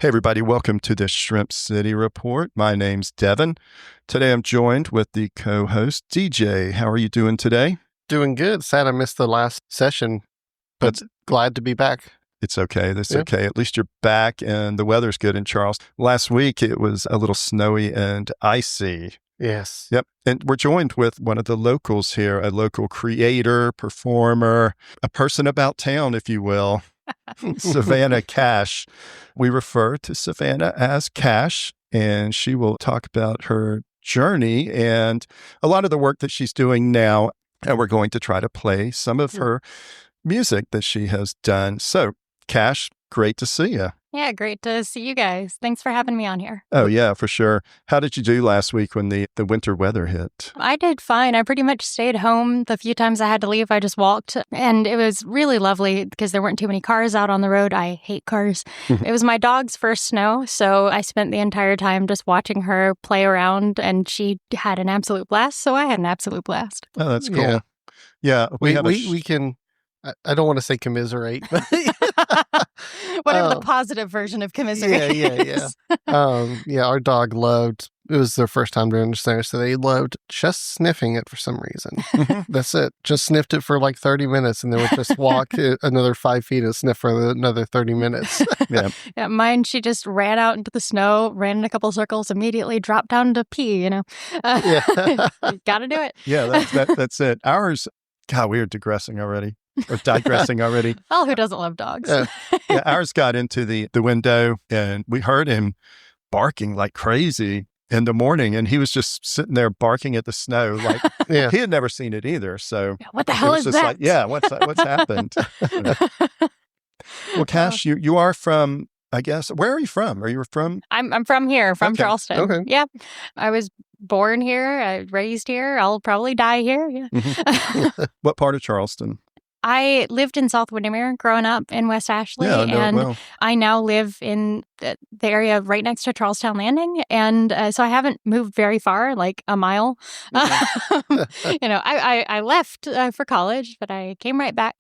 Hey, everybody. Welcome to the Shrimp City Report. My name's Devin. Today, I'm joined with the co-host, DJ. How are you doing today? Doing good. Sad I missed the last session, but glad to be back. It's okay. That's okay. At least you're back and the weather's good in Charleston. Last week, it was a little snowy and icy. Yes. Yep. And we're joined with one of the locals here, a local creator, performer, a person about town, if you will. Savannah Cash. We refer to Savannah as Cash, and she will talk about her journey and a lot of the work that she's doing now. And we're going to try to play some of her music that she has done. So, Cash, great to see you. Yeah, great to see you guys. Thanks for having me on here. Oh, yeah, for sure. How did you do last week when the winter weather hit? I did fine. I pretty much stayed home. The few times I had to leave, I just walked. And it was really lovely because there weren't too many cars out on the road. I hate cars. It was my dog's first snow, so I spent the entire time just watching her play around, and she had an absolute blast, so I had an absolute blast. Oh, that's cool. Yeah, we can... I don't want to say commiserate, but whatever the positive version of commiserate. Yeah. Our dog loved. It was their first time doing snow, so they loved just sniffing it for some reason. That's it. Just sniffed it for like 30 minutes, and then would just walk another 5 feet and sniff for another 30 minutes. Yeah, mine. She just ran out into the snow, ran in a couple circles, immediately dropped down to pee. You got to do it. Yeah, that's it. Ours. God, we are digressing already. Or digressing already. Well, who doesn't love dogs? Yeah, ours got into the window, and we heard him barking like crazy in the morning, and he was just sitting there barking at the snow like he had never seen it either. So what the hell is that? Like, what's happened? Well, Cash, you are from, I guess, where are you from? Are you from? I'm from here, from Charleston. Okay. Yeah. I was born here, raised here. I'll probably die here. Yeah. What part of Charleston? I lived in South Windermere growing up in West Ashley, and I now live in the area right next to Charlestown Landing, and so I haven't moved very far, like a mile. I left for college, but I came right back,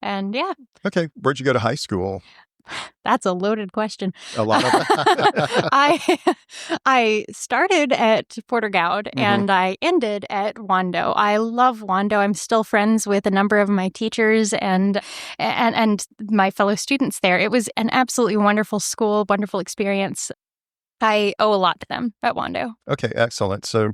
and yeah. Okay, where'd you go to high school? That's a loaded question. A lot of it. I started at Porter Gowd and I ended at Wando. I love Wando. I'm still friends with a number of my teachers and my fellow students there. It was an absolutely wonderful school, wonderful experience. I owe a lot to them at Wando. Okay, excellent. So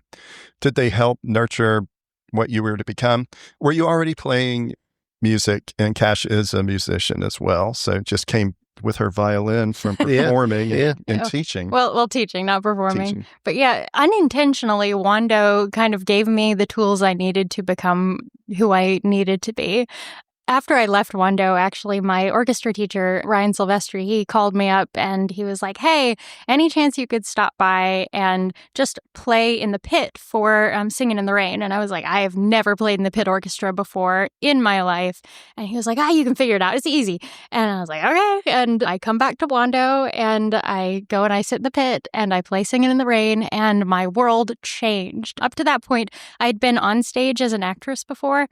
did they help nurture what you were to become? Were you already playing music? And Cash is a musician as well, so just came with her violin from performing and teaching. Well, teaching, not performing. But yeah, unintentionally, Wando kind of gave me the tools I needed to become who I needed to be. After I left Wando, actually, my orchestra teacher, Ryan Silvestri, he called me up and he was like, hey, any chance you could stop by and just play in the pit for Singing in the Rain? And I was like, I have never played in the pit orchestra before in my life. And he was like, you can figure it out. It's easy. And I was like, okay. And I come back to Wando and I go and I sit in the pit and I play Singing in the Rain, and my world changed. Up to that point, I'd been on stage as an actress before.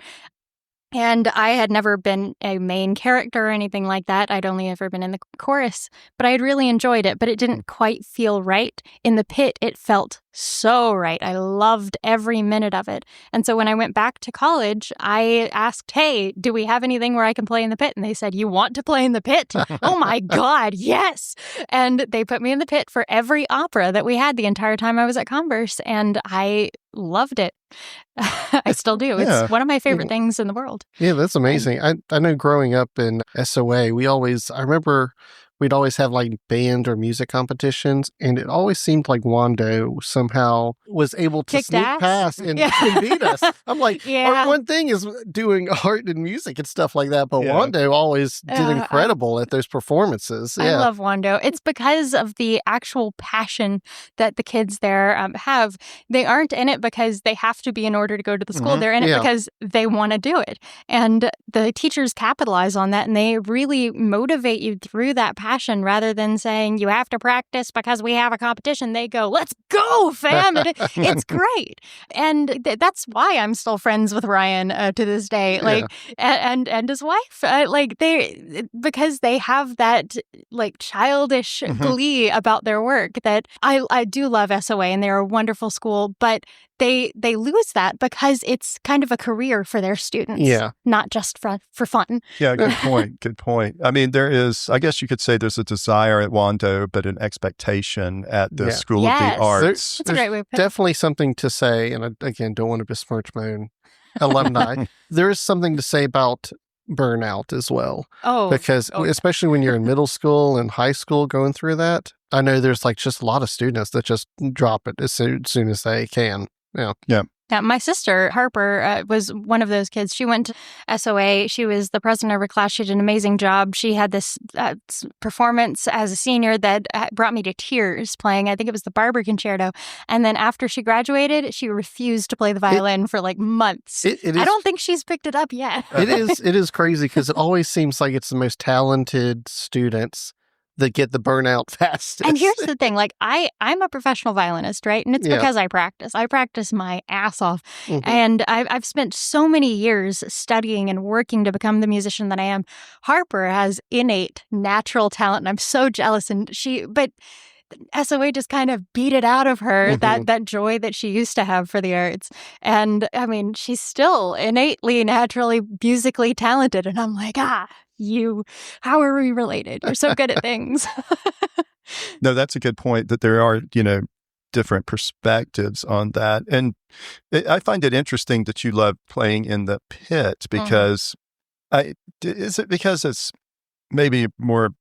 And I had never been a main character or anything like that. I'd only ever been in the chorus, but I had really enjoyed it, but it didn't quite feel right. In the pit, it felt so right. I loved every minute of it. And so when I went back to college, I asked, hey, do we have anything where I can play in the pit? And they said, you want to play in the pit? Oh my God, yes. And they put me in the pit for every opera that we had the entire time I was at Converse. And I loved it. I still do. It's one of my favorite things in the world. Yeah, that's amazing. I know growing up in SOA, I remember we'd always have like band or music competitions, and it always seemed like Wando somehow was able to sneak past and beat us. I'm like, our one thing is doing art and music and stuff like that, but Wando always did incredible at those performances. I love Wando. It's because of the actual passion that the kids there have. They aren't in it because they have to be in order to go to the school. They're in it because they want to do it. And the teachers capitalize on that, and they really motivate you through that passion passion rather than saying you have to practice because we have a competition. They go, let's go, fam. It's great. And that's why I'm still friends with Ryan to this day. Like, and his wife, because they have that like childish glee about their work that I do love SOA, and they're a wonderful school, but they lose that because it's kind of a career for their students, not just for fun. Yeah, good point. Good point. I mean, there is, I guess you could say there's a desire at Wando, but an expectation at the School of the Arts. That's a great way to put it. Definitely something to say, and I, again, don't want to besmirch my own alumni. There is something to say about burnout as well. Because especially when you're in middle school and high school going through that, I know there's like just a lot of students that just drop it as soon as they can. Yeah. Yeah, my sister, Harper, was one of those kids. She went to SOA. She was the president of her class. She did an amazing job. She had this performance as a senior that brought me to tears playing, I think it was the Barber Concerto. And then after she graduated, she refused to play the violin for like months. I don't think she's picked it up yet. It is crazy because it always seems like it's the most talented students that get the burnout fastest. And here's the thing, like I'm a professional violinist, right? And it's because I practice. I practice my ass off. And I've spent so many years studying and working to become the musician that I am. Harper has innate natural talent, and I'm so jealous. But SOA just kind of beat it out of her, that joy that she used to have for the arts. And I mean, she's still innately, naturally, musically talented. And I'm like, how are we related? You're so good at things. No, that's a good point, that there are, different perspectives on that. And I find it interesting that you love playing in the pit because is it because it's maybe more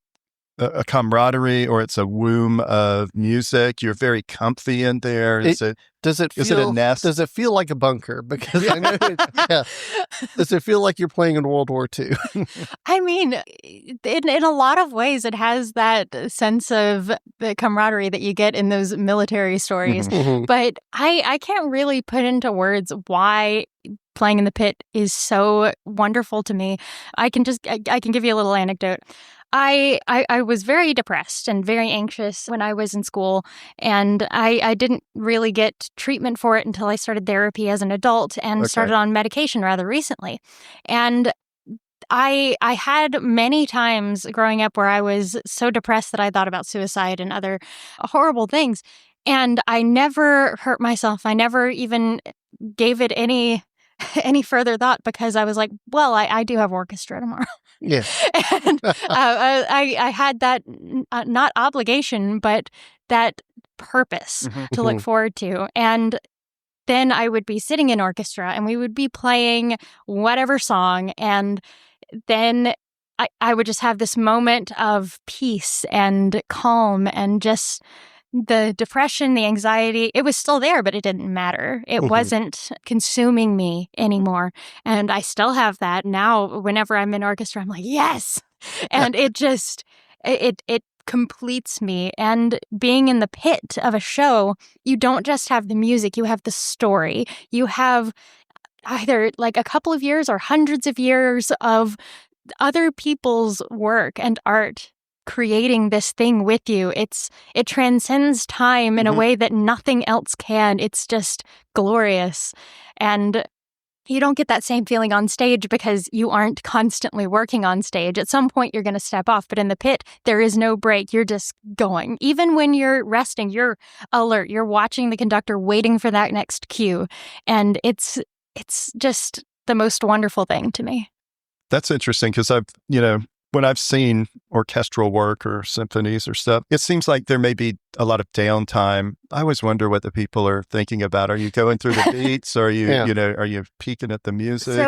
a camaraderie, or it's a womb of music? You're very comfy in there. Is it a nest? Does it feel like a bunker? Because I know does it feel like you're playing in World War II? I mean, in a lot of ways, it has that sense of the camaraderie that you get in those military stories. But I can't really put into words why playing in the pit is so wonderful to me. I can give you a little anecdote. I was very depressed and very anxious when I was in school, and I didn't really get treatment for it until I started therapy as an adult and started on medication rather recently. And I had many times growing up where I was so depressed that I thought about suicide and other horrible things. And I never hurt myself. I never even gave it any further thought because I was like, well, I do have orchestra tomorrow. Yeah. And I had that not obligation, but that purpose to look forward to. And then I would be sitting in orchestra and we would be playing whatever song. And then I would just have this moment of peace and calm, and just the depression, the anxiety, it was still there, but it didn't matter. It wasn't consuming me anymore. And I still have that now. Whenever I'm in orchestra, I'm like, yes. And it just, it completes me. And being in the pit of a show, you don't just have the music, you have the story. You have either like a couple of years or hundreds of years of other people's work and art creating this thing with you. It transcends time in a way that nothing else can. It's just glorious. And you don't get that same feeling on stage because you aren't constantly working on stage. At some point, you're going to step off. But in the pit, there is no break. You're just going. Even when you're resting, you're alert. You're watching the conductor, waiting for that next cue. And it's just the most wonderful thing to me. That's interesting because when I've seen orchestral work or symphonies or stuff, it seems like there may be a lot of downtime. I always wonder what the people are thinking about. Are you going through the beats? Or are you, are you peeking at the music?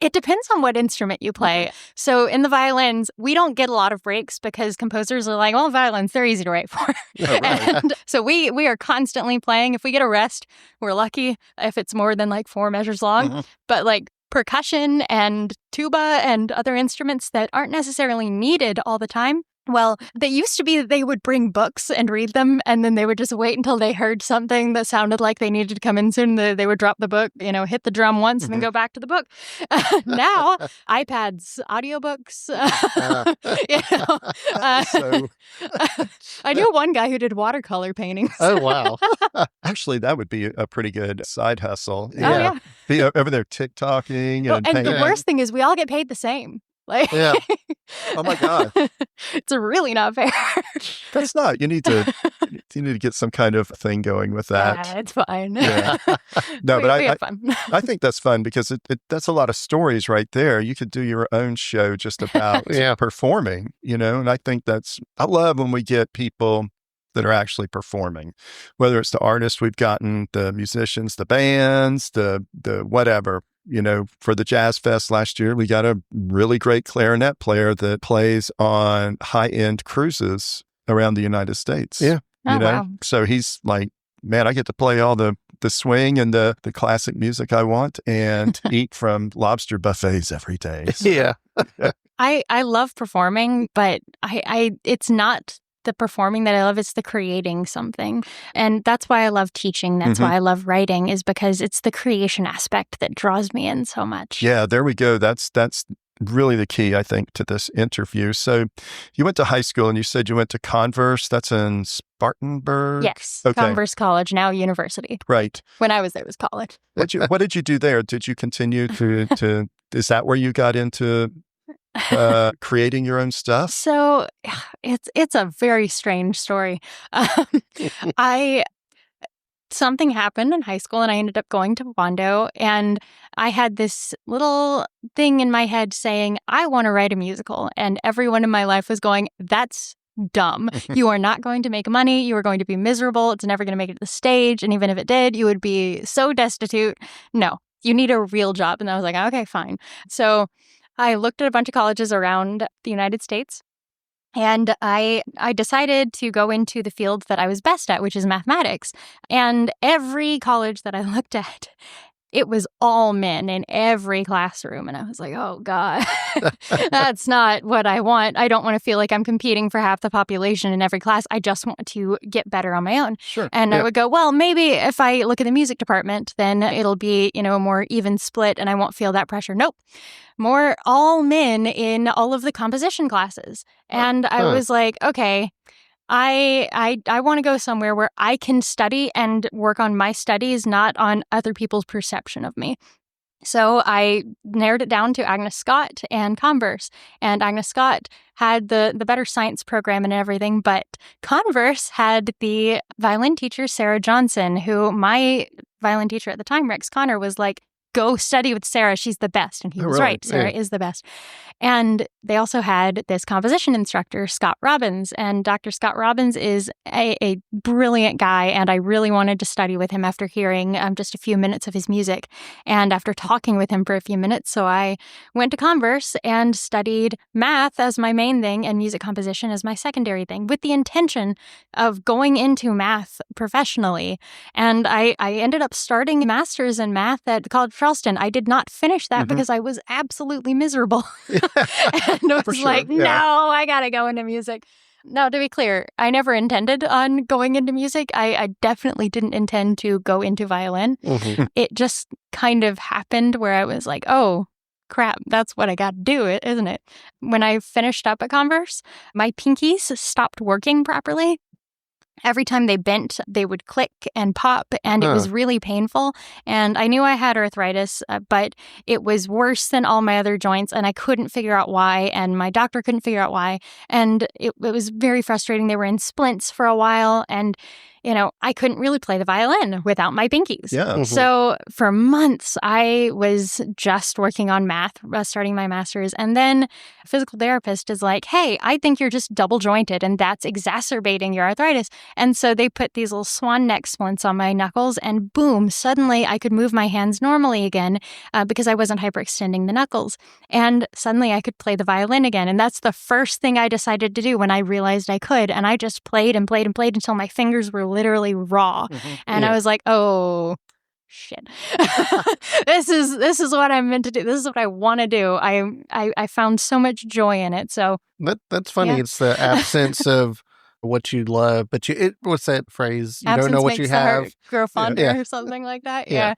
It depends on what instrument you play. So in the violins, we don't get a lot of breaks because composers are like, well, violins, they're easy to write for. And so we are constantly playing. If we get a rest, we're lucky if it's more than like 4 measures long. But like percussion and tuba and other instruments that aren't necessarily needed all the time, Well, they used to be that they would bring books and read them, and then they would just wait until they heard something that sounded like they needed to come in soon. They would drop the book, hit the drum once, and then go back to the book. Now, iPads, audiobooks. I knew one guy who did watercolor paintings. Oh, wow. Actually, that would be a pretty good side hustle. Oh, yeah. Be over there TikToking and the worst thing is we all get paid the same. Yeah. Oh my God. It's really not fair. That's not. You need to get some kind of thing going with that. Yeah, it's fine. Yeah. No, but we have fun. I think that's fun because that's a lot of stories right there. You could do your own show just about performing, and I think I love when we get people that are actually performing, whether it's the artists we've gotten, the musicians, the bands, the whatever. For the Jazz Fest last year, we got a really great clarinet player that plays on high-end cruises around the United States. Yeah. Wow. So he's like, man, I get to play all the swing and the classic music I want and eat from lobster buffets every day. So, yeah. I love performing, but it's not the performing that I love, it's the creating something. And that's why I love teaching. That's why I love writing, is because it's the creation aspect that draws me in so much. Yeah, there we go. That's really the key, I think, to this interview. So you went to high school and you said you went to Converse. That's in Spartanburg? Yes. Okay. Converse College, now university. Right. When I was there, it was college. What did you do there? Did you continue to is that where you got into creating your own stuff? So it's a very strange story. Something happened in high school and I ended up going to Wando, and I had this little thing in my head saying, I want to write a musical. And everyone in my life was going, that's dumb. You are not going to make money. You are going to be miserable. It's never going to make it to the stage. And even if it did, you would be so destitute. No, you need a real job. And I was like, okay, fine. So I looked at a bunch of colleges around the United States, and I decided to go into the field that I was best at, which is mathematics. And every college that I looked at, it was all men in every classroom. And I was like, oh, God, that's not what I want. I don't want to feel like I'm competing for half the population in every class. I just want to get better on my own. Sure. And I would go, well, maybe if I look at the music department, then it'll be, a more even split and I won't feel that pressure. Nope. More all men in all of the composition classes. And I was like, okay, I want to go somewhere where I can study and work on my studies, not on other people's perception of me. So I narrowed it down to Agnes Scott and Converse. And Agnes Scott had the better science program and everything, but Converse had the violin teacher, Sarah Johnson, who my violin teacher at the time, Rex Connor, was like, go study with Sarah. She's the best. And he was right. Sarah is the best. And they also had this composition instructor, Scott Robbins. And Dr. Scott Robbins is a brilliant guy. And I really wanted to study with him after hearing just a few minutes of his music and after talking with him for a few minutes. So I went to Converse and studied math as my main thing and music composition as my secondary thing, with the intention of going into math professionally. And I ended up starting a master's in math at College of Charleston. I did not finish that because I was absolutely miserable. And I was like, no, I got to go into music. Now, to be clear, I never intended on going into music. I definitely didn't intend to go into violin. It just kind of happened where I was like, oh, crap, that's what I got to do, isn't it? When I finished up at Converse, my pinkies stopped working properly. Every time they bent, they would click and pop, and it was really painful. And I knew I had arthritis, but it was worse than all my other joints, and I couldn't figure out why, and my doctor couldn't figure out why. And it was very frustrating. They were in splints for a while, and I couldn't really play the violin without my pinkies. Yeah. So for months, I was just working on math, starting my master's. And then a physical therapist is like, hey, I think you're just double jointed and that's exacerbating your arthritis. And so they put these little swan neck splints on my knuckles, and boom, suddenly I could move my hands normally again because I wasn't hyperextending the knuckles. And suddenly I could play the violin again. And that's the first thing I decided to do when I realized I could. And I just played and played and played until my fingers were literally raw. And I was like, oh, shit. This is what I'm meant to do. This is what I want to do. I found so much joy in it. So that's funny. Yeah. It's the absence of what you love, but what's that phrase? You absence don't know what makes you the have. Heart grow fonder or something like that. Yeah.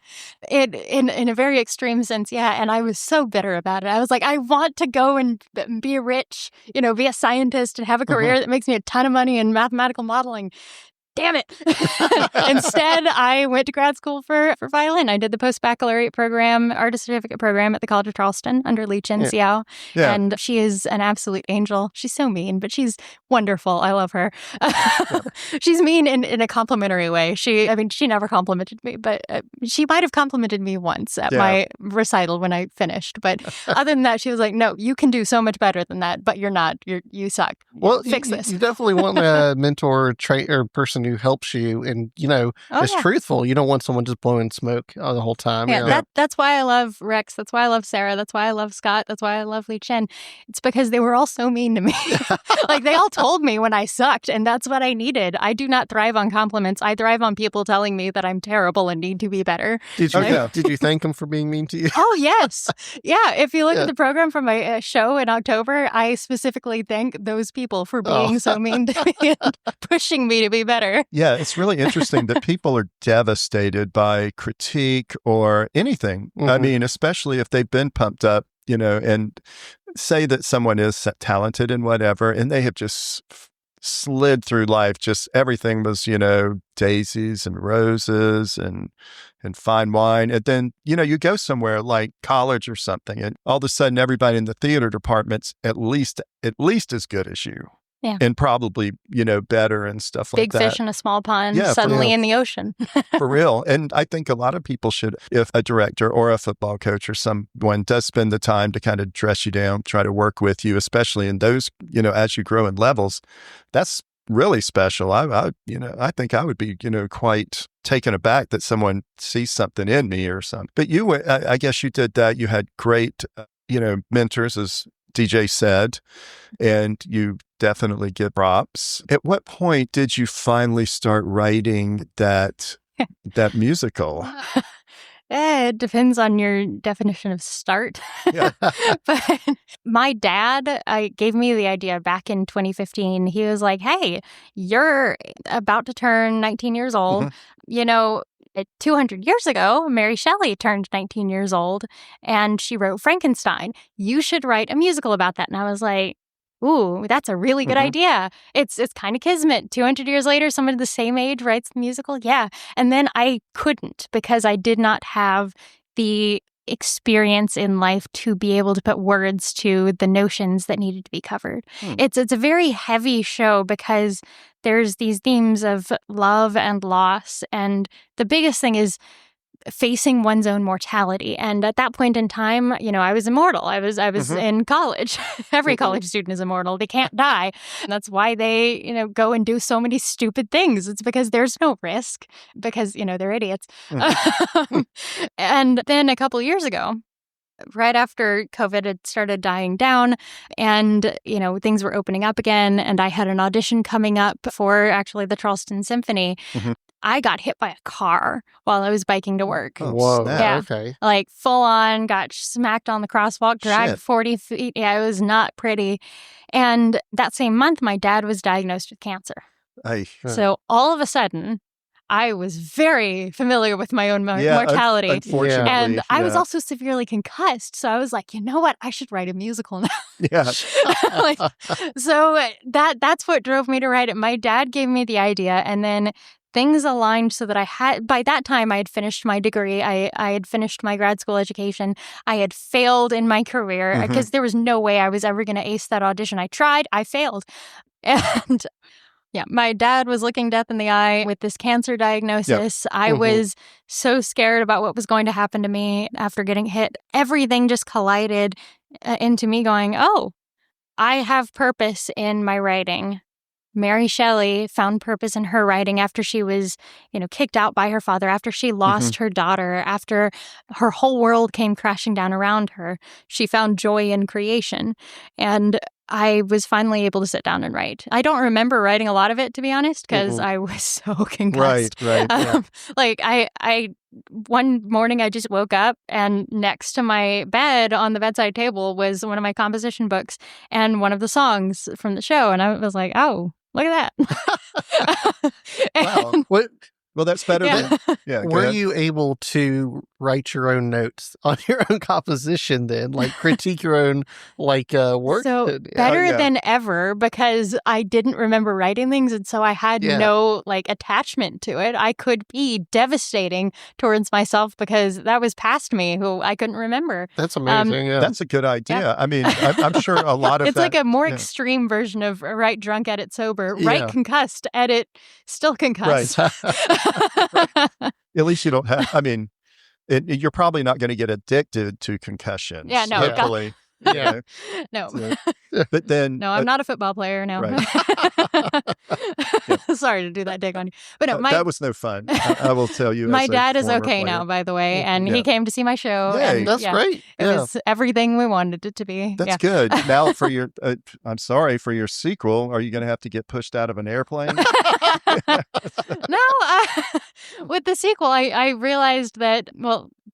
It in a very extreme sense. Yeah. And I was so bitter about it. I was like, I want to go and be rich, be a scientist and have a career that makes me a ton of money in mathematical modeling. Damn it. Instead, I went to grad school for violin. I did the post-baccalaureate program, artist certificate program at the College of Charleston under Lee Chen Xiao. Yeah. And she is an absolute angel. She's so mean, but she's wonderful. I love her. She's mean in a complimentary way. She never complimented me, but she might have complimented me once at my recital when I finished. But other than that, she was like, no, you can do so much better than that, but you're not. You suck. Well, fix this. You definitely want a mentor or person who helps you and, is truthful. You don't want someone just blowing smoke the whole time. Yeah, that's why I love Rex. That's why I love Sarah. That's why I love Scott. That's why I love Lee Chen. It's because they were all so mean to me. Like, they all told me when I sucked, and that's what I needed. I do not thrive on compliments. I thrive on people telling me that I'm terrible and need to be better. Did you thank them for being mean to you? Oh, yes. Yeah. If you look at the program from my show in October, I specifically thank those people for being so mean to me and pushing me to be better. Yeah, it's really interesting that people are devastated by critique or anything. I mean, especially if they've been pumped up, and say that someone is talented and whatever, and they have just slid through life. Just everything was, daisies and roses and fine wine. And then, you go somewhere like college or something, and all of a sudden everybody in the theater department's at least as good as you. Yeah. And probably, better and stuff like that. Big fish in a small pond, suddenly in the ocean. For real. And I think a lot of people should, if a director or a football coach or someone does spend the time to kind of dress you down, try to work with you, especially in those, as you grow in levels, that's really special. I think I would be, quite taken aback that someone sees something in me or something. But I guess you did that. You had great, mentors, as DJ said, and you definitely get props. At what point did you finally start writing that musical? It depends on your definition of start. Yeah. But my dad gave me the idea back in 2015. He was like, hey, you're about to turn 19 years old. 200 years ago, Mary Shelley turned 19 years old and she wrote Frankenstein. You should write a musical about that. And I was like, ooh, that's a really good idea. It's kind of kismet. 200 years later, someone the same age writes the musical. Yeah. And then I couldn't because I did not have the experience in life to be able to put words to the notions that needed to be covered. It's a very heavy show because there's these themes of love and loss. And the biggest thing is facing one's own mortality. And at that point in time, I was immortal. I was in college. Every college student is immortal. They can't die. And that's why they, go and do so many stupid things. It's because there's no risk because, they're idiots. And then a couple years ago, right after COVID had started dying down and, things were opening up again, and I had an audition coming up for actually the Charleston Symphony. I got hit by a car while I was biking to work. Oh, whoa. Yeah. Okay. Like full on, got smacked on the crosswalk, dragged 40 feet. Yeah, it was not pretty. And that same month, my dad was diagnosed with cancer. So all of a sudden, I was very familiar with my own mortality. Unfortunately. And I was also severely concussed. So I was like, you know what? I should write a musical now. Yeah. So that's what drove me to write it. My dad gave me the idea, and then things aligned so that by that time, I had finished my degree. I had finished my grad school education. I had failed in my career because there was no way I was ever going to ace that audition. I tried. I failed. And yeah, my dad was looking death in the eye with this cancer diagnosis. Yep. I was so scared about what was going to happen to me after getting hit. Everything just collided into me going, oh, I have purpose in my writing. Mary Shelley found purpose in her writing after she was, kicked out by her father, after she lost her daughter, after her whole world came crashing down around her. She found joy in creation. And I was finally able to sit down and write. I don't remember writing a lot of it, to be honest, because I was so concussed. Right. Like I one morning I just woke up and next to my bed on the bedside table was one of my composition books and one of the songs from the show. And I was like, oh, look at that. Wow. Well, that's better than... Were you able to write your own notes on your own composition then? Like critique your own work? So better than ever, because I didn't remember writing things. And so I had no attachment to it. I could be devastating towards myself because that was past me who I couldn't remember. That's amazing. That's a good idea. Yeah. I mean, I'm sure a lot of it's like a more extreme version of write drunk, edit sober, write concussed, edit still concussed. Right. At least you don't have, I mean, you're probably not going to get addicted to concussions. Yeah, no. Hopefully. Yeah. No. But then... No, I'm not a football player, no. Right. Sorry to do that dig on you. But no, that was no fun. I will tell you. My dad is okay now, by the way, and he came to see my show. Yay. And, that's great. It was everything we wanted it to be. That's good. Now for your, I'm sorry, for your sequel, are you going to have to get pushed out of an airplane? No, with the sequel, I realized that,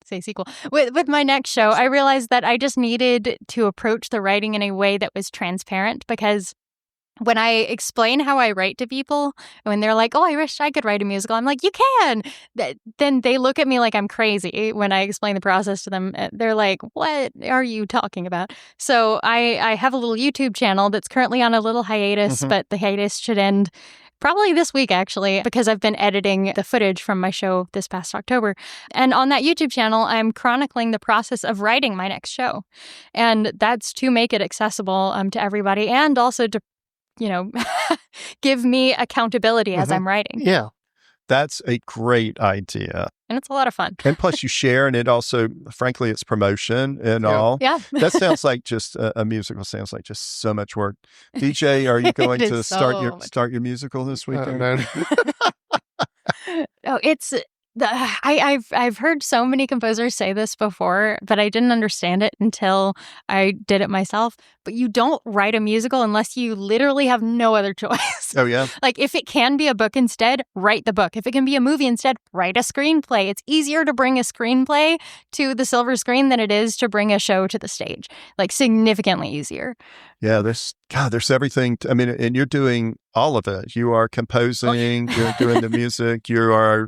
say sequel, with my next show, I realized that I just needed to approach the writing in a way that was transparent, because when I explain how I write to people, when they're like, oh, I wish I could write a musical, I'm like, you can. Then they look at me like I'm crazy when I explain the process to them. They're like, what are you talking about? So I have a little YouTube channel that's currently on a little hiatus, but the hiatus should end probably this week, actually, because I've been editing the footage from my show this past October. And on that YouTube channel, I'm chronicling the process of writing my next show. And that's to make it accessible to everybody, and also to, give me accountability as I'm writing. Yeah. That's a great idea. And it's a lot of fun. And plus you share, and it also, frankly, it's promotion and all. Yeah. That sounds like just a musical sounds like just so much work. DJ, are you going to start your musical this weekend? No. Oh, it's... I've heard so many composers say this before, but I didn't understand it until I did it myself. But you don't write a musical unless you literally have no other choice. Oh, yeah? Like, if it can be a book instead, write the book. If it can be a movie instead, write a screenplay. It's easier to bring a screenplay to the silver screen than it is to bring a show to the stage. Like, significantly easier. Yeah, there's everything. And you're doing all of it. You are composing, you're doing the music, you are...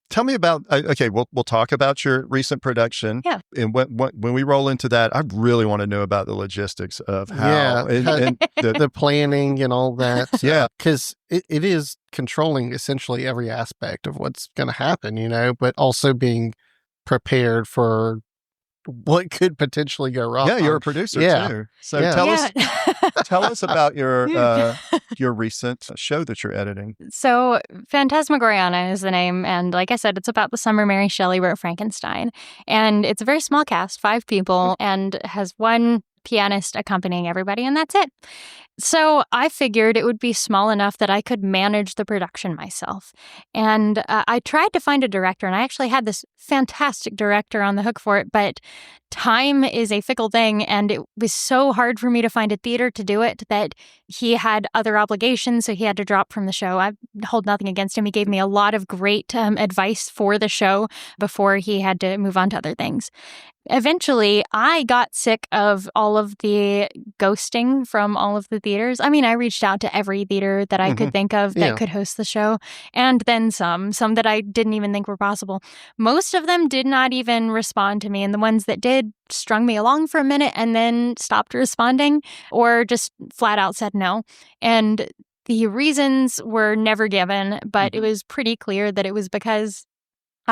Tell me about, we'll talk about your recent production. Yeah. And when we roll into that, I really want to know about the logistics of how. And the planning and all that. Yeah. Because it is controlling essentially every aspect of what's going to happen, but also being prepared for what could potentially go wrong. Yeah, you're a producer too. So tell us about your recent show that you're editing. So Fantasmagoriana is the name, and like I said, it's about the summer Mary Shelley wrote Frankenstein. And it's a very small cast, 5 people, and has one pianist accompanying everybody, and that's it. So I figured it would be small enough that I could manage the production myself. And I tried to find a director, and I actually had this fantastic director on the hook for it, but time is a fickle thing, and it was so hard for me to find a theater to do it that he had other obligations, so he had to drop from the show. I hold nothing against him. He gave me a lot of great advice for the show before he had to move on to other things. Eventually, I got sick of all of the ghosting from all of the theaters. I mean, I reached out to every theater that I could think of that could host the show, and then some that I didn't even think were possible. Most of them did not even respond to me, and the ones that did strung me along for a minute and then stopped responding or just flat out said no. And the reasons were never given, but it was pretty clear that it was because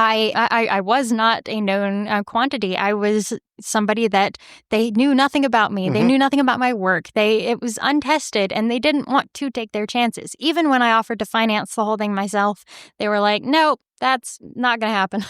I was not a known quantity. I was somebody that they knew nothing about me. They knew nothing about my work. It was untested, and they didn't want to take their chances. Even when I offered to finance the whole thing myself, they were like, nope, that's not going to happen.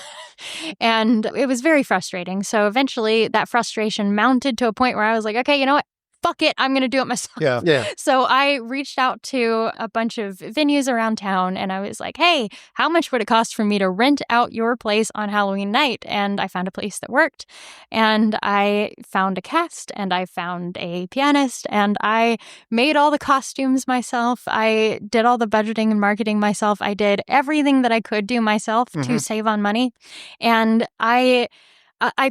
And it was very frustrating. So eventually that frustration mounted to a point where I was like, okay, you know what? fuck it, I'm going to do it myself. Yeah. So I reached out to a bunch of venues around town and I was like, hey, how much would it cost for me to rent out your place on Halloween night? And I found a place that worked. And I found a cast and I found a pianist and I made all the costumes myself. I did all the budgeting and marketing myself. I did everything that I could do myself to save on money. And I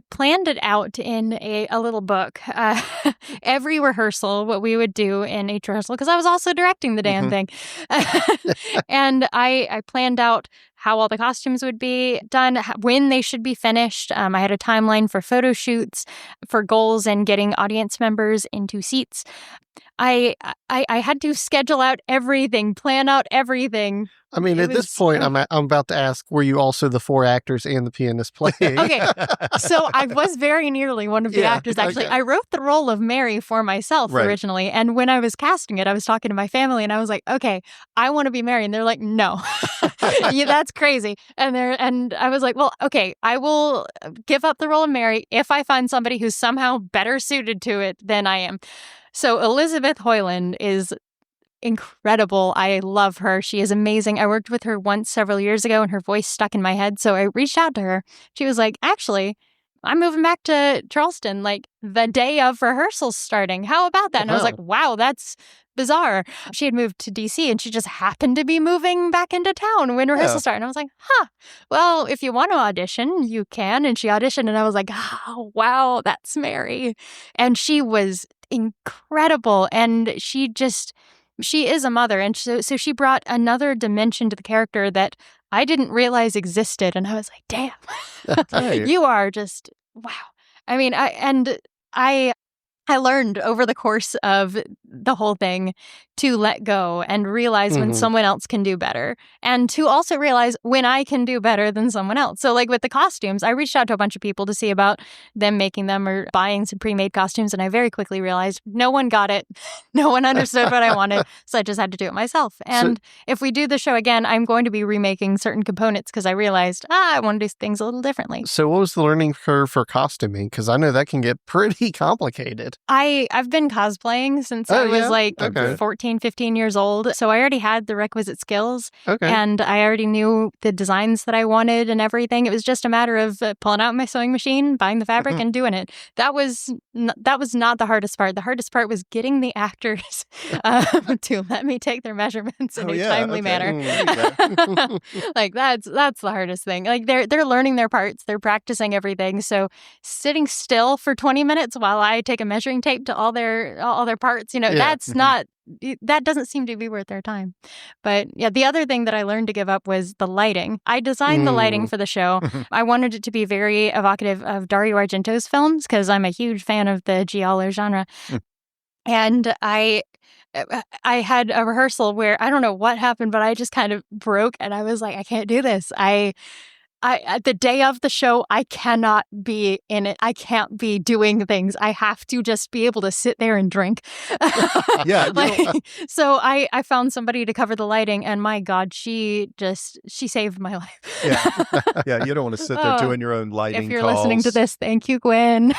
planned it out in a little book. Every rehearsal, what we would do in each rehearsal, because I was also directing the damn thing. And I planned out how all the costumes would be done, when they should be finished. I had a timeline for photo shoots, for goals and getting audience members into seats. I had to schedule out everything, plan out everything. I mean, at this point, I'm about to ask, were you also the 4 actors and the pianist playing? Okay, so I was very nearly one of the actors, actually. Okay. I wrote the role of Mary for myself originally, and when I was casting it, I was talking to my family, and I was like, okay, I want to be Mary, and they're like, no, yeah, that's crazy. And I was like, well, okay, I will give up the role of Mary if I find somebody who's somehow better suited to it than I am. So Elizabeth Hoyland is incredible. I love her. She is amazing. I worked with her once several years ago and her voice stuck in my head. So I reached out to her. She was like, actually, I'm moving back to Charleston like the day of rehearsals starting. How about that? And I was like, wow, that's bizarre. She had moved to DC and she just happened to be moving back into town when rehearsals started. And I was like, well, if you want to audition, you can. And she auditioned and I was like, oh, wow, that's Mary. And she was incredible. And she is a mother. And so she brought another dimension to the character that I didn't realize existed. And I was like, damn, you are just, wow. I mean, I learned over the course of the whole thing to let go and realize when someone else can do better, and to also realize when I can do better than someone else. So like with the costumes, I reached out to a bunch of people to see about them making them or buying some pre-made costumes, and I very quickly realized no one got it. No one understood what I wanted, so I just had to do it myself. And if we do the show again, I'm going to be remaking certain components because I realized, I want to do things a little differently. So what was the learning curve for costuming? Because I know that can get pretty complicated. I've been cosplaying since I was like 14, 15 years old. So I already had the requisite skills and I already knew the designs that I wanted and everything. It was just a matter of pulling out my sewing machine, buying the fabric and doing it. That was not the hardest part. The hardest part was getting the actors to let me take their measurements in a timely manner. Like that's the hardest thing. Like they're learning their parts. They're practicing everything. So sitting still for 20 minutes while I take a measuring tape to all their parts, that's not, that doesn't seem to be worth their time. But yeah, the other thing that I learned to give up was the lighting. I designed the lighting for the show. I wanted it to be very evocative of Dario Argento's films because I'm a huge fan of the giallo genre. And I had a rehearsal where I don't know what happened, but I just kind of broke and I was like, I can't do this. The day of the show, I cannot be in it. I can't be doing things. I have to just be able to sit there and drink. So I found somebody to cover the lighting, and my God, she saved my life. Yeah. You don't want to sit there doing your own lighting. If you're listening to this, thank you, Gwen.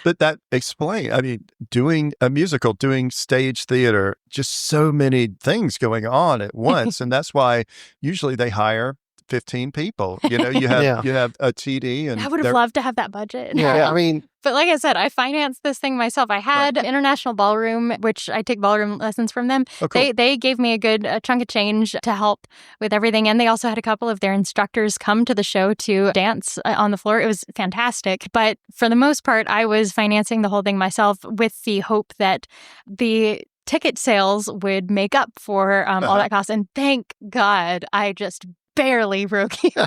But that explains, I mean, doing a musical, doing stage theater, just so many things going on at once. And that's why usually they hire 15 people. You have a TD. And I would have loved to have that budget. Yeah, I mean, but like I said, I financed this thing myself. I had International Ballroom, which I take ballroom lessons from them. Oh, cool. They gave me a good chunk of change to help with everything. And they also had a couple of their instructors come to the show to dance on the floor. It was fantastic. But for the most part, I was financing the whole thing myself with the hope that the ticket sales would make up for all that cost. And thank God, I just barely broke even.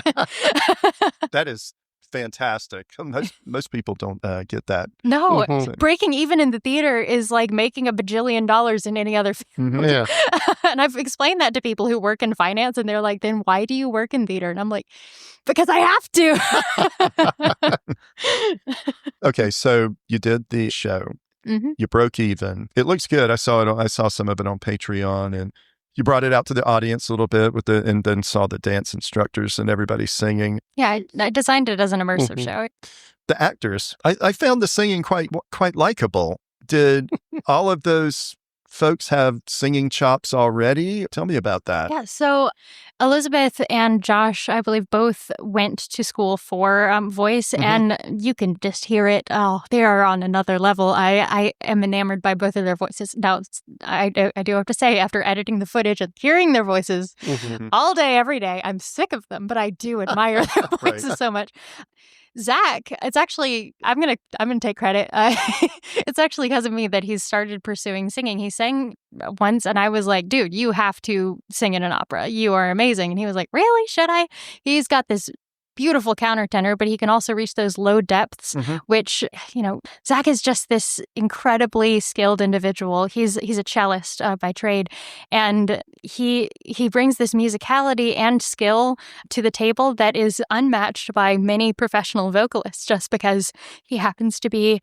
That is fantastic. Most people don't get that. No, breaking even in the theater is like making $1 bajillion in any other field. And I've explained that to people who work in finance, and they're like, then why do you work in theater? And I'm like, because I have to. Okay, so you did the show. You broke even. It looks good. I saw some of it on Patreon, and You brought it out to the audience a little bit and then saw the dance instructors and everybody singing. Yeah, I designed it as an immersive show. The actors, I found the singing quite likable. Did all of those folks have singing chops already? Tell me about that. Yeah, so Elizabeth and Josh, I believe, both went to school for voice, and you can just hear it. Oh, they are on another level. I am enamored by both of their voices. Now, I do have to say, after editing the footage and hearing their voices all day, every day, I'm sick of them, but I do admire their voices so much. Zach, it's actually, I'm gonna take credit. It's actually because of me that he's started pursuing singing. He sang once and I was like, dude, you have to sing in an opera. You are amazing. And he was like, really? Should I? He's got this beautiful countertenor, but he can also reach those low depths, which, Zach is just this incredibly skilled individual. He's a cellist by trade, and he brings this musicality and skill to the table that is unmatched by many professional vocalists just because he happens to be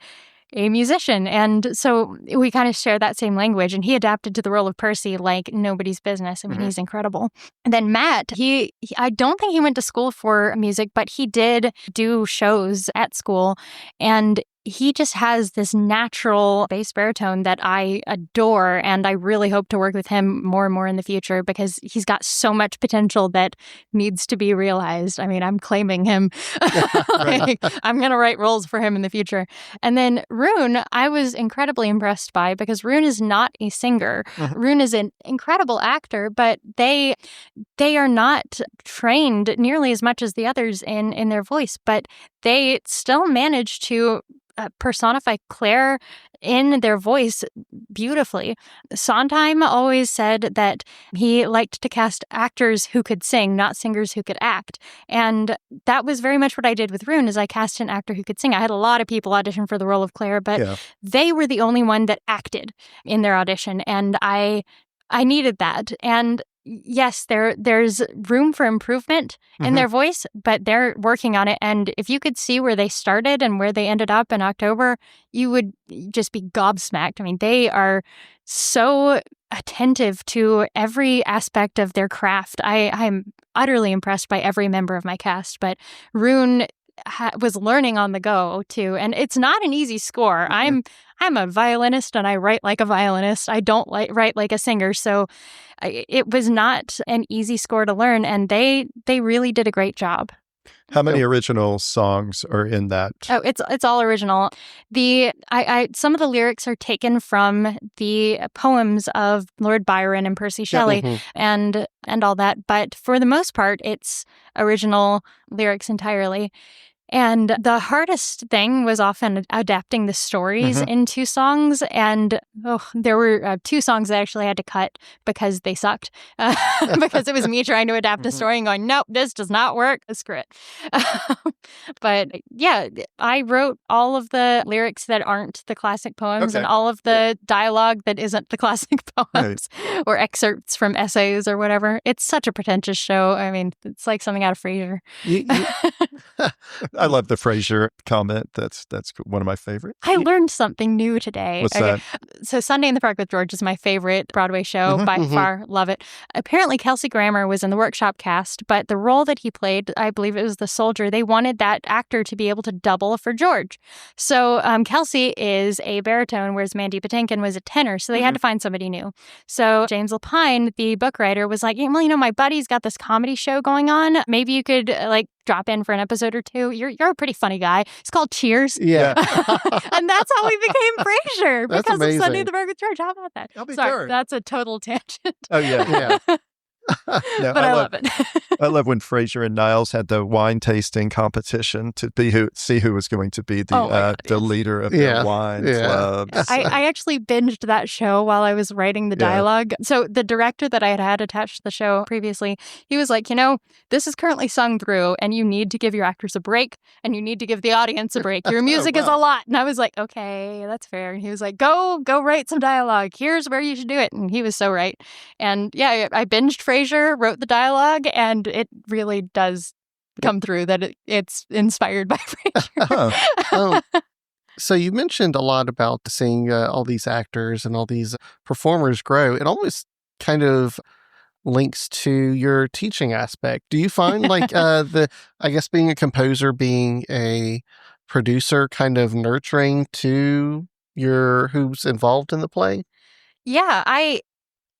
a musician. And so we kind of share that same language, and he adapted to the role of Percy like nobody's business. I mean, he's incredible. And then Matt, I don't think he went to school for music, but he did do shows at school, and he just has this natural bass baritone that I adore, and I really hope to work with him more and more in the future because he's got so much potential that needs to be realized. I mean, I'm claiming him. I'm going to write roles for him in the future. And then Rune, I was incredibly impressed by because Rune is not a singer. Rune is an incredible actor, but they are not trained nearly as much as the others in their voice, but they still manage to personify Claire in their voice beautifully. Sondheim always said that he liked to cast actors who could sing, not singers who could act. And that was very much what I did with Rune, is I cast an actor who could sing. I had a lot of people audition for the role of Claire, but they were the only one that acted in their audition. And I needed that. And yes, there's room for improvement in their voice, but they're working on it. And if you could see where they started and where they ended up in October, you would just be gobsmacked. I mean, they are so attentive to every aspect of their craft. I'm utterly impressed by every member of my cast, but Rune was learning on the go too, and it's not an easy score. I'm a violinist and I write like a violinist. I don't write like a singer, so it was not an easy score to learn, and they really did a great job. How many original songs are in that? Oh, it's all original. Some of the lyrics are taken from the poems of Lord Byron and Percy Shelley and all that, but for the most part, it's original lyrics entirely. And the hardest thing was often adapting the stories into songs. And there were 2 songs that I actually had to cut because they sucked. Because it was me trying to adapt a story and going, nope, this does not work. Screw it. But yeah, I wrote all of the lyrics that aren't the classic poems and all of the dialogue that isn't the classic poems or excerpts from essays or whatever. It's such a pretentious show. I mean, it's like something out of Frasier. I love the Frasier comment. That's one of my favorites. I learned something new today. What's that? So Sunday in the Park with George is my favorite Broadway show by far. Love it. Apparently Kelsey Grammer was in the workshop cast, but the role that he played, I believe it was the soldier, they wanted that actor to be able to double for George. So Kelsey is a baritone, whereas Mandy Patinkin was a tenor. So they had to find somebody new. So James Lapine, the book writer, was like, well, my buddy's got this comedy show going on. Maybe you could drop in for an episode or 2. You're a pretty funny guy. It's called Cheers. Yeah. And that's how we became Frasier That's because amazing. of Sunday in the Park with George. How about that? Sorry, that's a total tangent. Oh, yeah. No, but I love it. I love when Frasier and Niles had the wine tasting competition to see who was going to be the leader of the wine clubs. I actually binged that show while I was writing the dialogue. So the director that I had attached to the show previously, he was like, this is currently sung through and you need to give your actors a break and you need to give the audience a break. Your music is a lot. And I was like, okay, that's fair. And he was like, go write some dialogue. Here's where you should do it. And he was so right. And yeah, I binged Frasier, wrote the dialogue, and it really does come through that it's inspired by Frasier. So you mentioned a lot about seeing all these actors and all these performers grow. It almost kind of links to your teaching aspect. Do you find like I guess being a composer, being a producer, kind of nurturing to who's involved in the play? Yeah,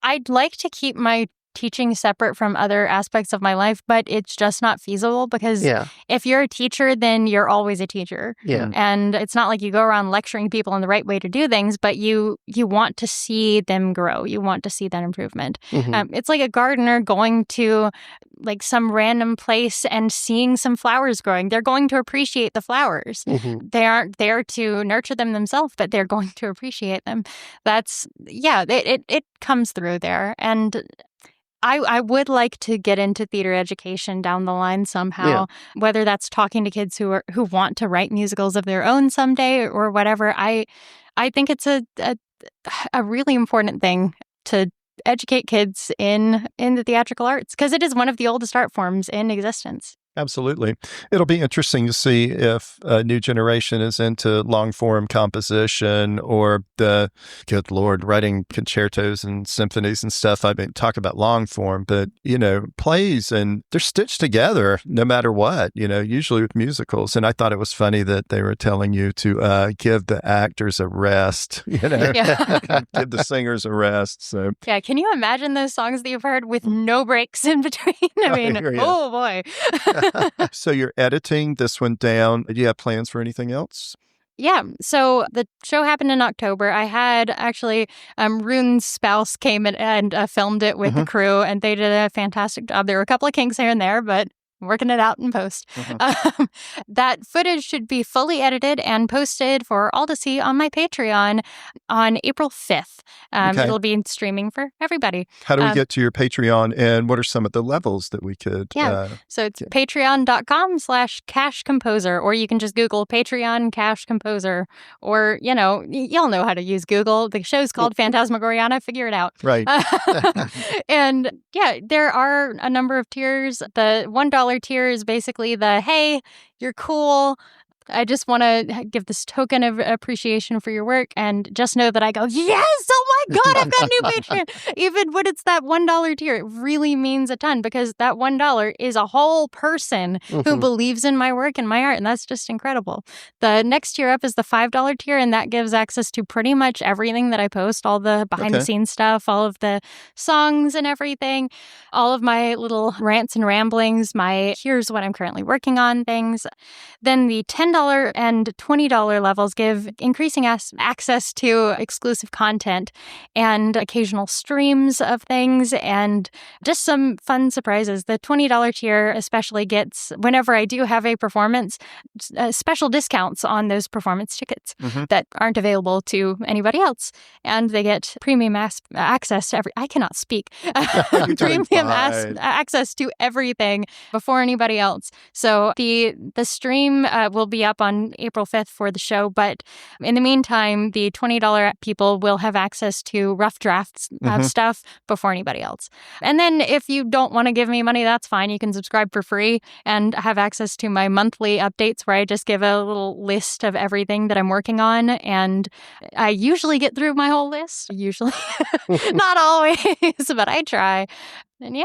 I'd like to keep my teaching separate from other aspects of my life, but it's just not feasible because if you're a teacher, then you're always a teacher. Yeah. And it's not like you go around lecturing people on the right way to do things, but you want to see them grow. You want to see that improvement. It's like a gardener going to like some random place and seeing some flowers growing. They're going to appreciate the flowers. They aren't there to nurture them themselves, but they're going to appreciate them. It comes through there. And I would like to get into theater education down the line somehow, whether that's talking to kids who want to write musicals of their own someday or whatever. I think it's a really important thing to educate kids in the theatrical arts because it is one of the oldest art forms in existence. Absolutely. It'll be interesting to see if a new generation is into long-form composition or good Lord, writing concertos and symphonies and stuff. I mean, talk about long-form, but, plays, and they're stitched together no matter what, usually with musicals. And I thought it was funny that they were telling you to give the actors a rest, give the singers a rest. So yeah, can you imagine those songs that you've heard with no breaks in between? I mean, oh boy. So you're editing this one down. Do you have plans for anything else? Yeah. So the show happened in October. I had actually Rune's spouse came and filmed it with the crew, and they did a fantastic job. There were a couple of kinks here and there, but working it out in post. That footage should be fully edited and posted for all to see on my Patreon on April 5th. It'll be streaming for everybody. How do we get to your Patreon, and what are some of the levels that we could so it's patreon.com/Cash Composer, or you can just Google Patreon Cash Composer, or, you'll know how to use Google. The show's called Fantasmagoriana. Figure it out. Right. And there are a number of tiers. The $1 tier is basically hey, you're cool. I just want to give this token of appreciation for your work, and just know that I go, yes, oh my God, I've got a new Patreon. Even when it's that $1 tier, it really means a ton because that $1 is a whole person who believes in my work and my art, and that's just incredible. The next tier up is the $5 tier, and that gives access to pretty much everything that I post, all the behind-the-scenes stuff, all of the songs and everything, all of my little rants and ramblings, my here's what I'm currently working on things. Then the $10 and $20 levels give increasing access to exclusive content and occasional streams of things and just some fun surprises. The $20 tier especially gets, whenever I do have a performance, special discounts on those performance tickets that aren't available to anybody else. And they get premium access to I cannot speak. Premium access to everything before anybody else. So the stream will be up on April 5th for the show, but in the meantime, the $20 people will have access to rough drafts of stuff before anybody else. And then if you don't want to give me money, that's fine. You can subscribe for free and have access to my monthly updates where I just give a little list of everything that I'm working on, and I usually get through my whole list. Usually. Not always, but I try. And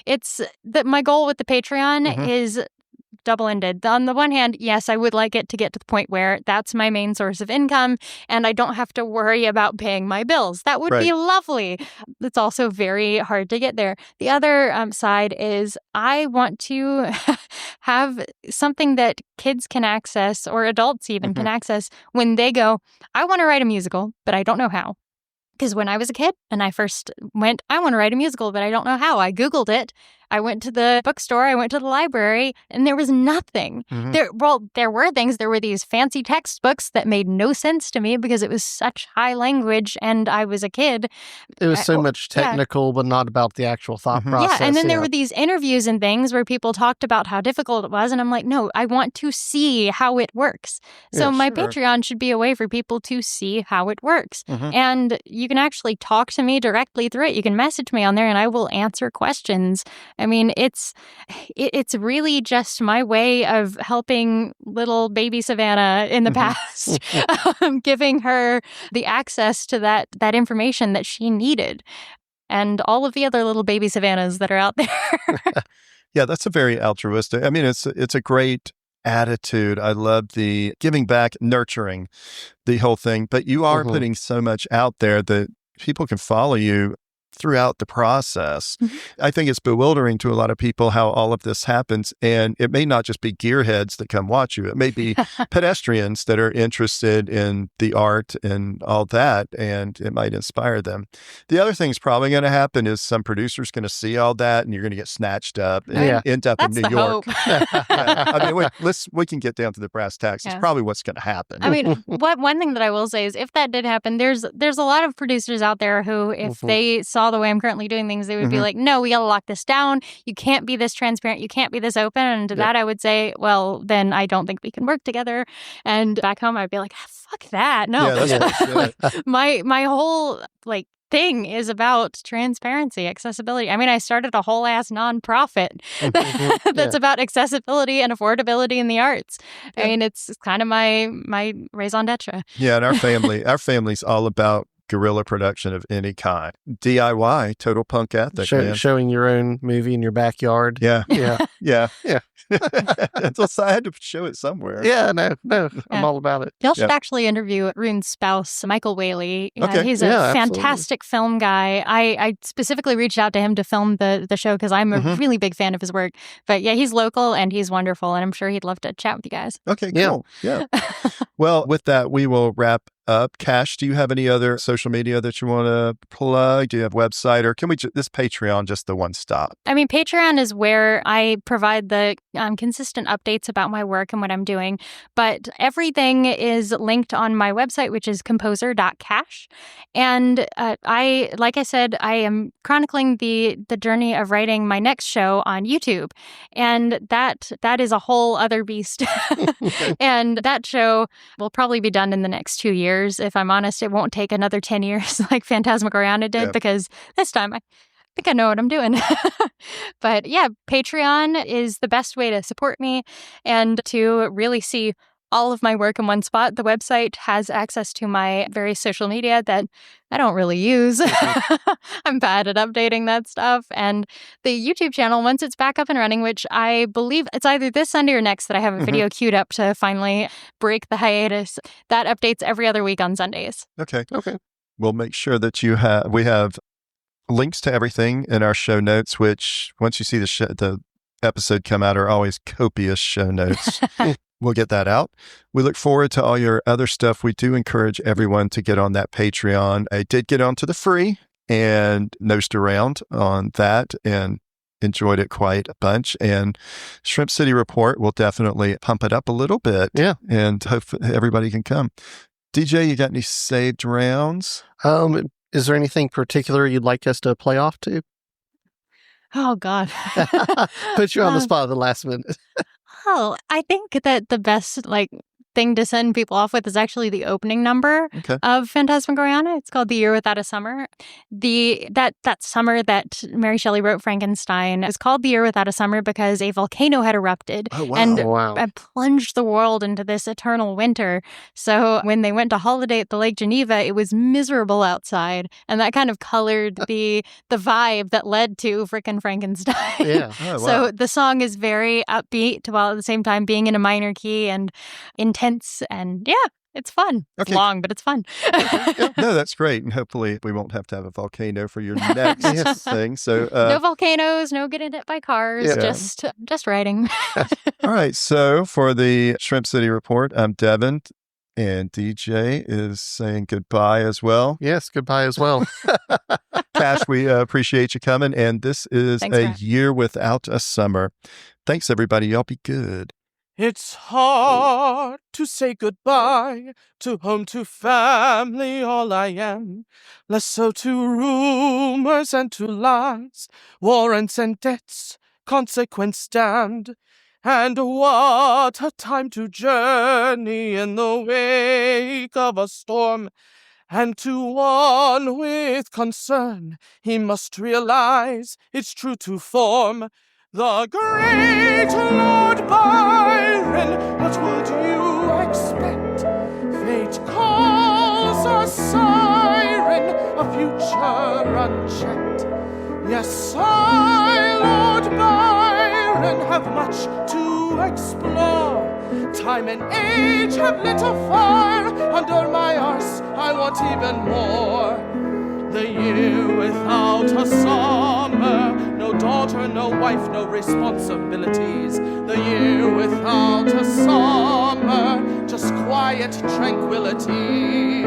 it's my goal with the Patreon is double-ended. On the one hand, yes, I would like it to get to the point where that's my main source of income and I don't have to worry about paying my bills. That would be lovely. It's also very hard to get there. The other side is I want to have something that kids can access, or adults even can access, when they go, I want to write a musical, but I don't know how. Because when I was a kid and I first went, I want to write a musical, but I don't know how. I Googled it. I went to the bookstore, I went to the library, and there was nothing. There were things. There were these fancy textbooks that made no sense to me because it was such high language and I was a kid. It was so much technical, but not about the actual thought process. Yeah, and then there were these interviews and things where people talked about how difficult it was, and I'm like, no, I want to see how it works. So my Patreon should be a way for people to see how it works. And you can actually talk to me directly through it. You can message me on there and I will answer questions. I mean, it's really just my way of helping little baby Savannah in the past, giving her the access to that information that she needed. and all of the other little baby Savannahs that are out there. Yeah, that's a very altruistic. I mean, it's a great attitude. I love the giving back, nurturing the whole thing. But you are putting so much out there that people can follow you throughout the process. I think it's bewildering to a lot of people how all of this happens. And it may not just be gearheads that come watch you. It may be pedestrians that are interested in the art and all that, and it might inspire them. The other thing's probably going to happen is some producer's going to see all that and you're going to get snatched up and end up in New York. I mean, we can get down to the brass tacks. It's probably what's going to happen. I mean, one thing that I will say is if that did happen, there's a lot of producers out there who, if they saw the way I'm currently doing things, they would be like, no, we got to lock this down. You can't be this transparent. You can't be this open. And to that, I would say, well, then I don't think we can work together. And back home, I'd be like, fuck that. No. Yeah, my whole thing is about transparency, accessibility. I mean, I started a whole ass nonprofit that's about accessibility and affordability in the arts. I mean, it's kind of my raison d'etre. Yeah, and our family's all about guerrilla production of any kind. DIY, total punk ethic. Showing your own movie in your backyard. Yeah. Yeah. So I had to show it somewhere. Yeah, no. I'm all about it. Y'all should actually interview Rune's spouse, Michael Whaley. Okay. He's a fantastic film guy. I specifically reached out to him to film the show because I'm a really big fan of his work. But yeah, he's local and he's wonderful, and I'm sure he'd love to chat with you guys. Okay, cool. Yeah. Well, with that, we will wrap up. Cash, do you have any other social media that you want to plug? Do you have a website, or can we this Patreon just the one stop? I mean, Patreon is where I provide the consistent updates about my work and what I'm doing, but everything is linked on my website, which is composer.cash. And like I said, I am chronicling the journey of writing my next show on YouTube, and that is a whole other beast. And that show will probably be done in the next 2 years. If I'm honest, it won't take another 10 years like Fantasmagoriana did, because this time I think I know what I'm doing. But yeah, Patreon is the best way to support me and to really see all of my work in one spot. The website has access to my various social media that I don't really use. I'm bad at updating that stuff. And the YouTube channel, once it's back up and running, which I believe it's either this Sunday or next that I have a video queued up to finally break the hiatus, that updates every other week on Sundays. Okay. We'll make sure that we have links to everything in our show notes, which once you see the episode come out are always copious show notes. We'll get that out. We look forward to all your other stuff. We do encourage everyone to get on that Patreon. I did get onto the free and nosed around on that and enjoyed it quite a bunch. And Shrimp City Report will definitely pump it up a little bit. Yeah. And hope everybody can come. DJ, you got any saved rounds? Is there anything particular you'd like us to play off to? Oh, God. Put you on the spot at the last minute. Oh, I think that the best thing to send people off with is actually the opening number of Fantasmagoriana. It's called The Year Without a Summer. That summer that Mary Shelley wrote Frankenstein is called The Year Without a Summer because a volcano had erupted and plunged the world into this eternal winter. So when they went to holiday at the Lake Geneva, it was miserable outside, and that kind of colored the vibe that led to frickin' Frankenstein. Yeah. Oh, wow. So the song is very upbeat while at the same time being in a minor key and intense, and it's fun. It's long, but it's fun. No, that's great. And hopefully we won't have to have a volcano for your next thing. So no volcanoes, no getting hit by cars, just writing. All right. So for the Shrimp City Report, I'm Devin, and DJ is saying goodbye as well. Yes, goodbye as well. Cash, we appreciate you coming. And this is Year Without a Summer. Thanks, everybody. Y'all be good. It's hard to say goodbye to home, to family, all I am. Less so to rumors and to lies, warrants and debts, consequence damned. And what a time to journey in the wake of a storm. And to one with concern, he must realize it's true to form. The great Lord Byron, what would you expect? Fate calls a siren, a future unchecked. Yes, I, Lord Byron, have much to explore. Time and age have lit a fire under my arse. I want even more. The year without a summer, no daughter, no wife, no responsibilities. The year without a summer, just quiet tranquility.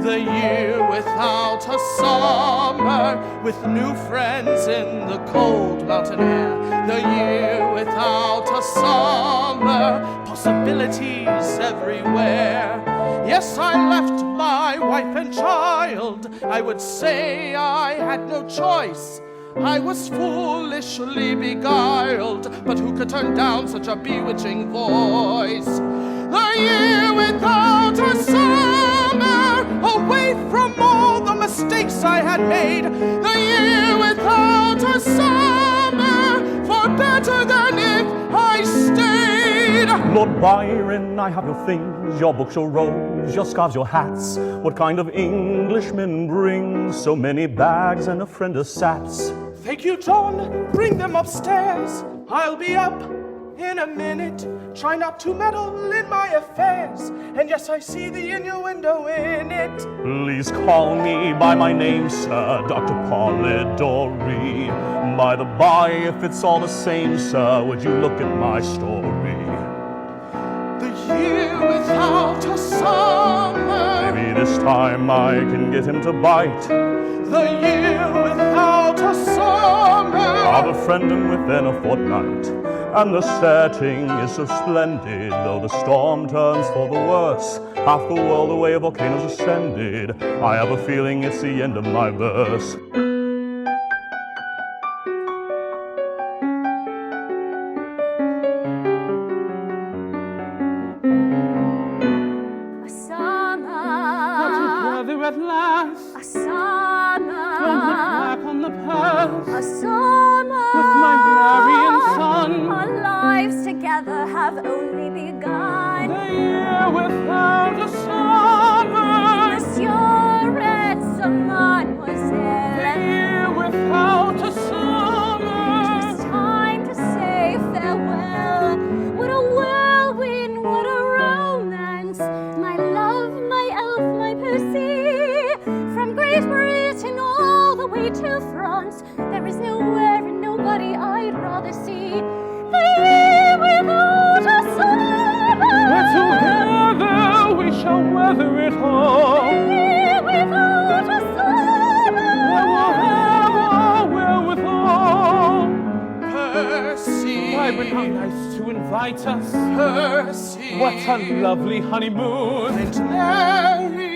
The year without a summer, with new friends in the cold mountain air. The year without a summer, possibilities everywhere. Yes, I left my wife and child. I would say I had no choice. I was foolishly beguiled, but who could turn down such a bewitching voice? The year without a summer, away from all the mistakes I had made. The year without a summer, for better than if I stayed. Lord Byron, I have your things, your books, your robes, your scarves, your hats. What kind of Englishman brings so many bags and a friend of sats? Thank you, John. Bring them upstairs. I'll be up in a minute. Try not to meddle in my affairs. And yes, I see the innuendo in it. Please call me by my name, sir, Dr. Polidori. By the by, if it's all the same, sir, would you look at my story? The year without a summer. Maybe this time I can get him to bite. The year without a summer. I'll befriend him within a fortnight. And the setting is so splendid, though the storm turns for the worse. Half the world away, a volcano's ascended. I have a feeling it's the end of my verse. At last, a summer, when look back on the past, a summer, with my Marian son, our lives together have only begun. The year without a summer, Monsieur and some the mademoiselle, year without a summer. it's time to say farewell. What a whirlwind, what a romance, my love, my elf, my Percy. From Great Britain all the way to France, there is nowhere and nobody I'd rather see. The year without a summer. But together we shall weather it all. The year without a summer. And we'll have our wherewithal. Percy, why, but how nice to invite us. Percy, what a lovely honeymoon. And Mary,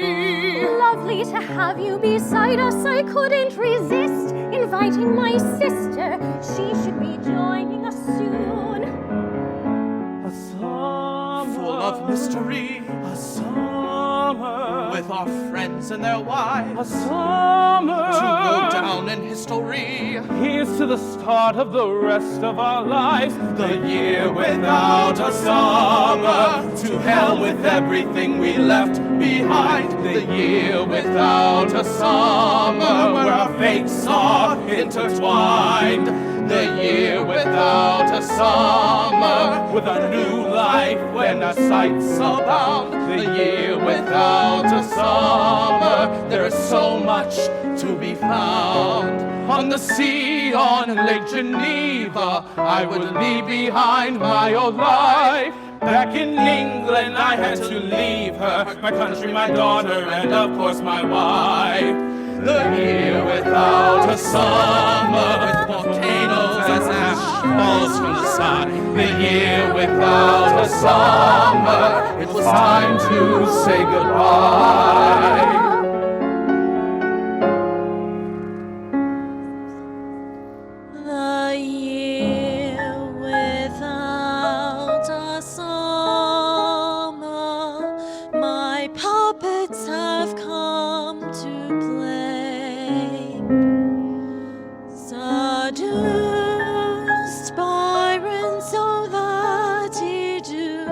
Lovely to have you beside us. I couldn't resist inviting my sister. She should be joining us soon. a summer full of mystery. A summer with our friends and their wives. A summer to go down in history. Here's to the start of the rest of our lives. The year without a summer. To hell with everything we left behind. The year without a summer, where our fates are intertwined. The year without a summer, with a new life when our sights abound. The year without a summer, there is so much to be found. On the sea, on Lake Geneva, I would leave behind my old life. Back in England, I had to leave her, my country, my daughter, and of course my wife. The year without a summer, with volcanoes as ash falls from the sky. The year without a summer, it was time to say goodbye. The year without a summer, my puppets have come to play. Seduced Byron so that he do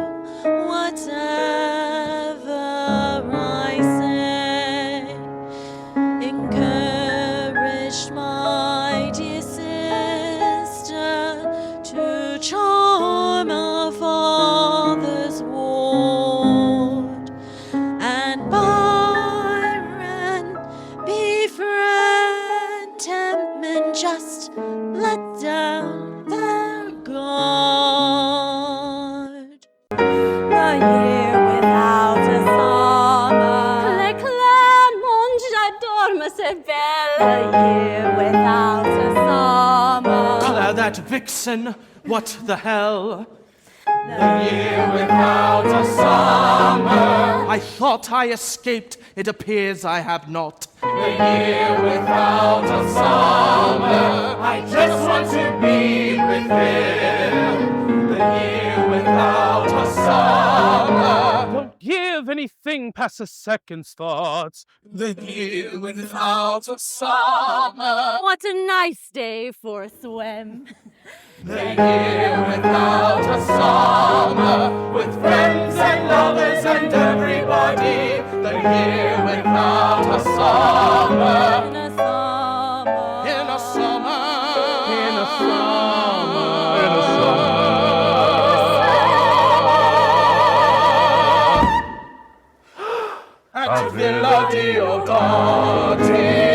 whatever I say. Encouraged my dear let down their guard. The year without a summer. Le Clermont, j'adore ma c'est belle. The year without a summer. Claire, that vixen, what the hell? The year without a summer. I thought I escaped, it appears I have not. The year without a summer. I just want to be with him. The year without a summer. Don't give anything past a second's thoughts. The year without a summer. What a nice day for a swim. The year without a summer. With friends and lovers and everybody. The year without a summer. In a summer. In a summer. In a summer. In a summer. At Villa Diodati.